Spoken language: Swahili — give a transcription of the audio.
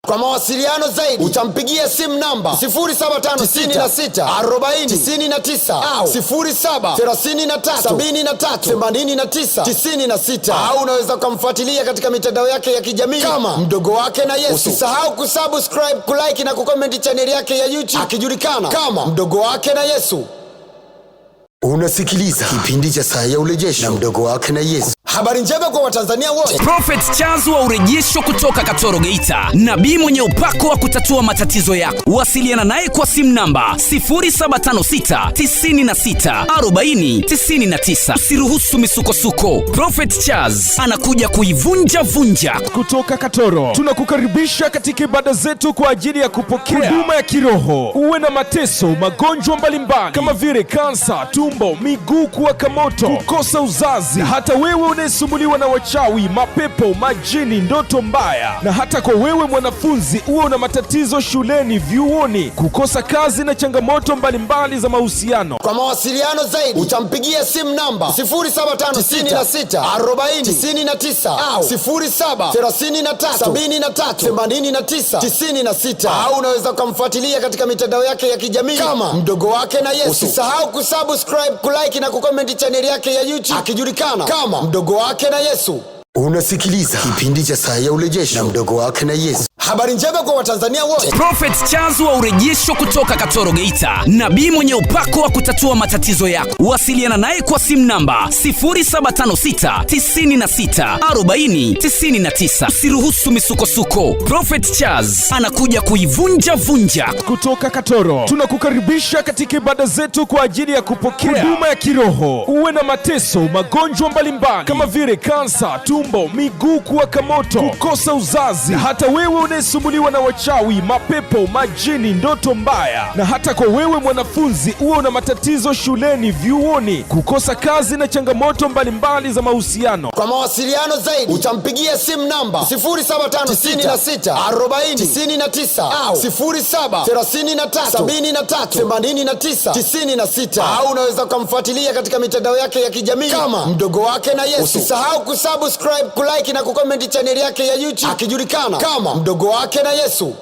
Kwa mawasiliano zaidi utampigia simu namba 07564099 au 0733738996 au unaweza kumfuatilia katika mitandao yake ya kijamii kama Mdogo Wake na Yesu. Usisahau kusubscribe, kulike na kucomment channel yake ya YouTube akijulikana kama Mdogo Wake na Yesu. Unasikiliza kipindi cha Saa ya Urejesho na Mdogo Wake na Yesu. Habari njema kwa Watanzania wote. Prophet Charles wa urejesho kutoka Katoro Geita. Nabii mwenye upako wa kutatua matatizo yako. Wasiliana naye kwa simu namba 0756964099. Usiruhusu misukosuko. Prophet Charles anakuja kuivunja vunja. Kutoka Katoro tunakukaribisha katika ibada zetu kwa ajili ya kupokea huduma ya kiroho. Uwe na mateso, magonjwa mbalimbali kama vile kansa, tumbo, miguu kuwaka moto, kukosa uzazi, hata wewe unayesumbuliwa na wachawi, mapepo, majini, ndoto mbaya, na hata kwa wewe mwanafunzi uwe una matatizo shuleni, vyuoni, kukosa kazi na changamoto mbalimbali za mahusiano. Kwa mawasiliano zaidi utampigia simu namba 07564099 au 0733738996 au unaweza kumfuatilia katika mitandao yake ya kijamii kama Mdogo Wake na Yesu. Usisahau kusubscribe, kulike na kucomment channel yake ya YouTube akijulikana kama Mdogo Wake na Yesu. Unasikiliza kipindi cha Saa ya Urejesho na Mdogo Wake na Yesu. Habari njema kwa Watanzania wote. Prophet Charles wa urejesho kutoka Katoro Geita. Nabii mwenye upako wa kutatua matatizo yako. Wasiliana naye kwa simu namba 0756964099. Usiruhusu misukosuko. Prophet Charles anakuja kuivunja vunja. Kutoka Katoro tunakukaribisha katika ibada zetu kwa ajili ya kupokea huduma ya kiroho. Uwe na mateso, magonjwa mbalimbali kama vile kansa, tumbo, miguu kuwaka moto, kukosa uzazi, na hata wewe unayesumbuliwa na wachawi, mapepo, majini, ndoto mbaya, na hata kwa wewe mwanafunzi uwe una matatizo shuleni, vyuoni, kukosa kazi na changamoto mbalimbali za mahusiano. Kwa mawasiliano zaidi utampigia simu namba 07564099 au 0733738996 au unaweza kumfuatilia katika mitandao yake ya kijamii kama Mdogo Wake na Yesu. Usisahau kusubscribe, kulike na kucomment channel yake ya YouTube akijulikana kama Mdogo Wake na Yesu.